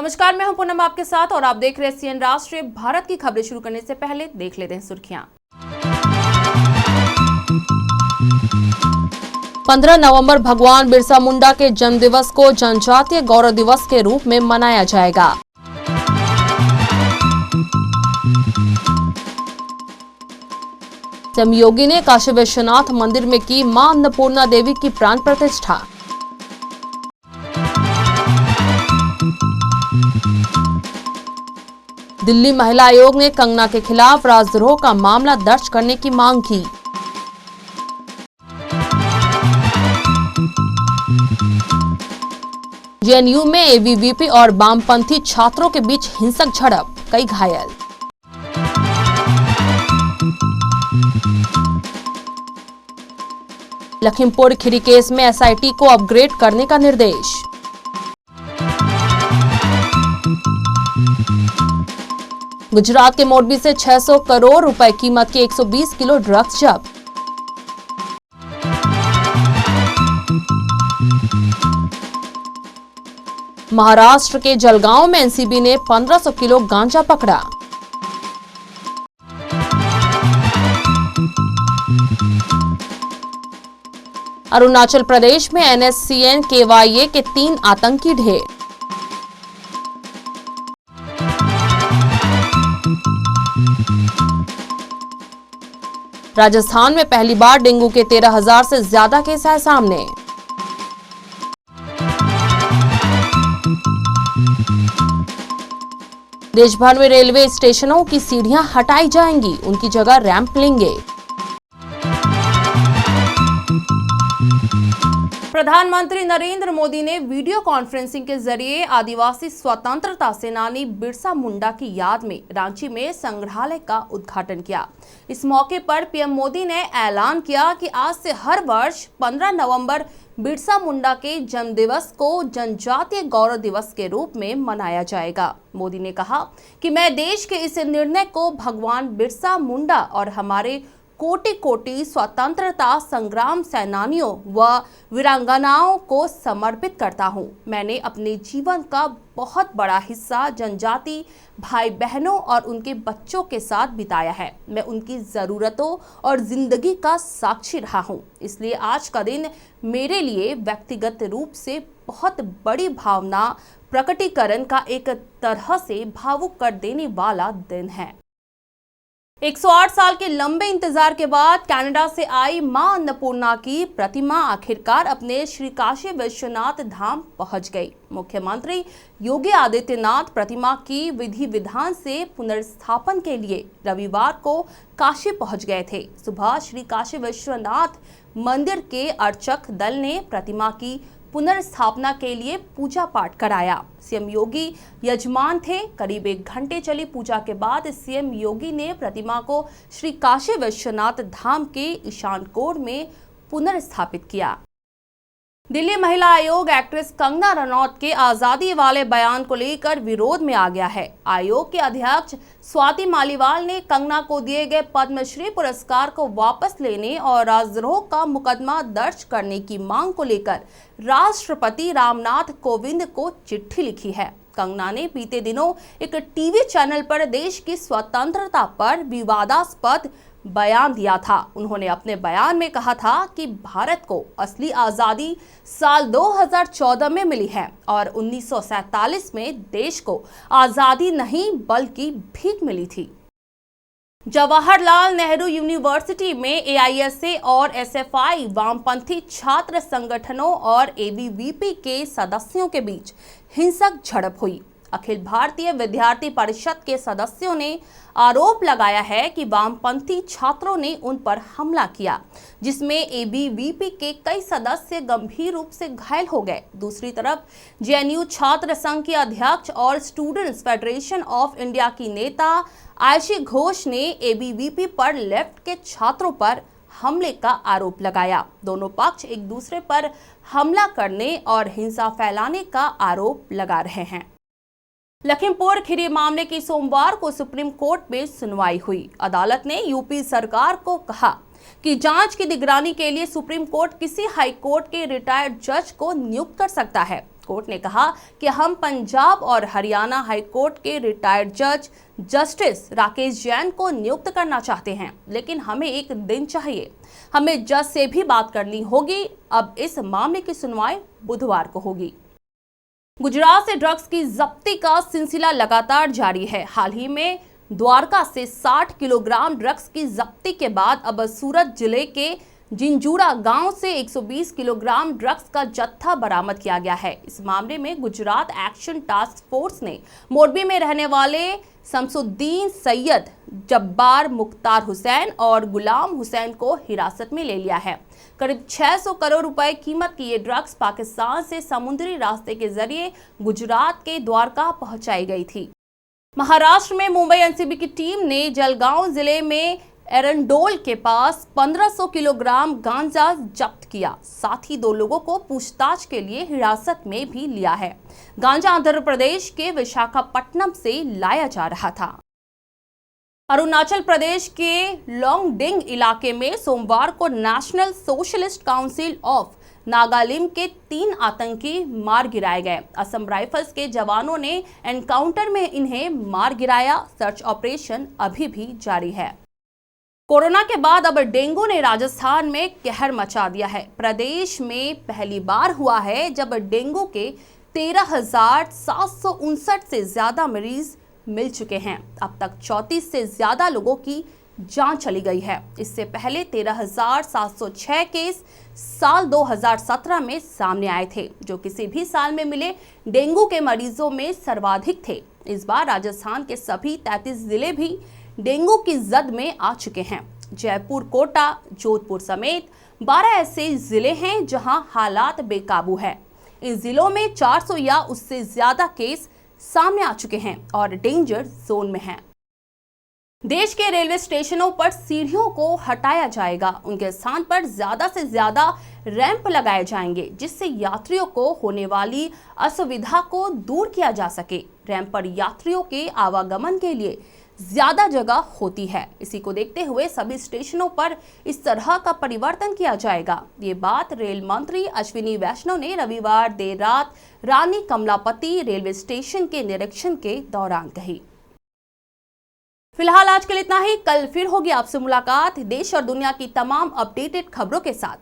नमस्कार, मैं हूं पूनम आपके साथ और आप देख रहे हैं सीएन राष्ट्रीय। भारत की खबरें शुरू करने से पहले देख लेते हैं सुर्खियां। 15 नवंबर भगवान बिरसा मुंडा के जन्म दिवस को जनजातीय गौरव दिवस के रूप में मनाया जाएगा। सीएम योगी ने काशी विश्वनाथ मंदिर में की मां अन्नपूर्णा देवी की प्राण प्रतिष्ठा। दिल्ली महिला आयोग ने कंगना के खिलाफ राजद्रोह का मामला दर्ज करने की मांग की। जेएनयू में एबीवीपी और वामपंथी छात्रों के बीच हिंसक झड़प, कई घायल। लखीमपुर खीरी केस में एसआईटी को अपग्रेड करने का निर्देश। गुजरात के मोरबी से 600 करोड़ रुपए कीमत के 120 किलो ड्रग्स जब्त। महाराष्ट्र के जलगांव में एनसीबी ने 1500 किलो गांजा पकड़ा। अरुणाचल प्रदेश में एनएससीएन केवाईए के 3 आतंकी ढेर। राजस्थान में पहली बार डेंगू के 13,000 से ज्यादा केस आए सामने। देश भर में रेलवे स्टेशनों की सीढ़ियां हटाई जाएंगी, उनकी जगह रैंप लेंगे। प्रधानमंत्री नरेंद्र मोदी ने वीडियो कॉन्फ्रेंसिंग के जरिए आदिवासी स्वतंत्रता सेनानी बिरसा मुंडा की याद में रांची में संग्रहालय का उद्घाटन किया। इस मौके पर पीएम मोदी ने ऐलान किया कि आज से हर वर्ष 15 नवंबर बिरसा मुंडा के जन्म दिवस को जनजातीय गौरव दिवस के रूप में मनाया जाएगा। मोदी ने कहा कि मैं देश के इस निर्णय को भगवान बिरसा मुंडा और हमारे कोटि कोटि स्वतंत्रता संग्राम सेनानियों व वीरांगनाओं को समर्पित करता हूं। मैंने अपने जीवन का बहुत बड़ा हिस्सा जनजाति भाई बहनों और उनके बच्चों के साथ बिताया है। मैं उनकी ज़रूरतों और जिंदगी का साक्षी रहा हूं। इसलिए आज का दिन मेरे लिए व्यक्तिगत रूप से बहुत बड़ी भावना प्रकटीकरण का एक तरह से भावुक कर देने वाला दिन है। 108 साल के लंबे इंतजार के बाद कनाडा से आई मां अन्नपूर्णा की प्रतिमा आखिरकार अपने श्री काशी विश्वनाथ धाम पहुंच गई। मुख्यमंत्री योगी आदित्यनाथ प्रतिमा की विधि विधान से पुनर्स्थापन के लिए रविवार को काशी पहुंच गए थे। सुबह श्री काशी विश्वनाथ मंदिर के अर्चक दल ने प्रतिमा की पुनर्स्थापना के लिए पूजा पाठ कराया। सीएम योगी यजमान थे। करीब 1 घंटे चली पूजा के बाद सीएम योगी ने प्रतिमा को श्री काशी विश्वनाथ धाम के ईशान कोण में पुनर्स्थापित किया। दिल्ली महिला आयोग एक्ट्रेस कंगना रनौत के आजादी वाले बयान को लेकर विरोध में आ गया है। आयोग के अध्यक्ष स्वाति मालीवाल ने कंगना को दिए गए पद्मश्री पुरस्कार को वापस लेने और राजद्रोह का मुकदमा दर्ज करने की मांग को लेकर राष्ट्रपति रामनाथ कोविंद को चिट्ठी लिखी है। कंगना ने बीते दिनों एक टीवी चैनल पर देश की स्वतंत्रता पर विवादास्पद बयान दिया था। उन्होंने अपने बयान में कहा था कि भारत को असली आज़ादी साल 2014 में मिली है और 1947 में देश को आज़ादी नहीं बल्कि भीख मिली थी। जवाहरलाल नेहरू यूनिवर्सिटी में एआईएसए और एसएफआई वामपंथी छात्र संगठनों और एबीवीपी के सदस्यों के बीच हिंसक झड़प हुई। अखिल भारतीय विद्यार्थी परिषद के सदस्यों ने आरोप लगाया है कि वामपंथी छात्रों ने उन पर हमला किया, जिसमें एबीवीपी के कई सदस्य गंभीर रूप से घायल हो गए। दूसरी तरफ जेएनयू छात्र संघ की अध्यक्ष और स्टूडेंट्स फेडरेशन ऑफ इंडिया की नेता आयशी घोष ने एबीवीपी पर लेफ्ट के छात्रों पर हमले का आरोप लगाया। दोनों पक्ष एक दूसरे पर हमला करने और हिंसा फैलाने का आरोप लगा रहे हैं। लखीमपुर खीरी मामले की सोमवार को सुप्रीम कोर्ट में सुनवाई हुई। अदालत ने यूपी सरकार को कहा कि जांच की निगरानी के लिए सुप्रीम कोर्ट किसी हाई कोर्ट के रिटायर्ड जज को नियुक्त कर सकता है। कोर्ट ने कहा कि हम पंजाब और हरियाणा हाई कोर्ट के रिटायर्ड जज जस्टिस राकेश जैन को नियुक्त करना चाहते हैं, लेकिन हमें एक दिन चाहिए। हमें जज से भी बात करनी होगी। अब इस मामले की सुनवाई बुधवार को होगी। गुजरात से ड्रग्स की जब्ती का सिलसिला लगातार जारी है। हाल ही में द्वारका से 60 किलोग्राम ड्रग्स की जब्ती के बाद अब सूरत जिले के जिंजूरा गांव से 120 किलोग्राम ड्रग्स का जत्था बरामद किया गया है। इस मामले में गुजरात एक्शन टास्क फोर्स ने मोरबी में रहने वाले शमसुद्दीन सैयद, जब्बार मुख्तार हुसैन और गुलाम हुसैन को हिरासत में ले लिया है। करीब 600 करोड़ रुपए कीमत की ये ड्रग्स पाकिस्तान से समुद्री रास्ते के जरिए गुजरात के द्वारका पहुंचाई गई थी। महाराष्ट्र में मुंबई एनसीबी की टीम ने जलगांव जिले में एरंडोल के पास 1500 किलोग्राम गांजा जब्त किया। साथ ही 2 लोगों को पूछताछ के लिए हिरासत में भी लिया है। गांजा आंध्र प्रदेश के विशाखापट्टनम से लाया जा रहा था। अरुणाचल प्रदेश के लोंगडिंग इलाके में सोमवार को national socialist council of Nagalim के 3 आतंकी मार गिराए गए। असम राइफल्स के जवानों ने एनकाउंटर में इन्हें मार गिराया। सर्च ऑपरेशन अभी भी जारी है। कोरोना के बाद अब डेंगू ने राजस्थान में कहर मचा दिया है। प्रदेश में पहली बार हुआ है जब डेंगू के 13,759 से ज्यादा मरीज मिल चुके हैं। अब तक 34 से ज्यादा लोगों की जांच चली गई है। इससे पहले 13,706 केस साल 2017 में सामने आए थे, जो किसी भी साल में मिले डेंगू के मरीजों में सर्वाधिक थे। इस बार राजस्थान के सभी 33 जिले भी डेंगू की जद में आ चुके हैं। जयपुर, कोटा, जोधपुर समेत 12 ऐसे जिले हैं जहां हालात बेकाबू है। इन जिलों में 400 या उससे ज्यादा केस सामने आ चुके हैं और डेंजर जोन में हैं। देश के रेलवे स्टेशनों पर सीढ़ियों को हटाया जाएगा। उनके स्थान पर ज्यादा से ज्यादा रैंप लगाए जाएंगे, जिससे यात्रियों को होने वाली असुविधा को दूर किया जा सके। रैंप पर यात्रियों के आवागमन के लिए ज्यादा जगह होती है। इसी को देखते हुए सभी स्टेशनों पर इस तरह का परिवर्तन किया जाएगा। ये बात रेल मंत्री अश्विनी वैष्णव ने रविवार देर रात रानी कमलापति रेलवे स्टेशन के निरीक्षण के दौरान कही। फिलहाल आज के लिए इतना ही। कल फिर होगी आपसे मुलाकात देश और दुनिया की तमाम अपडेटेड खबरों के साथ।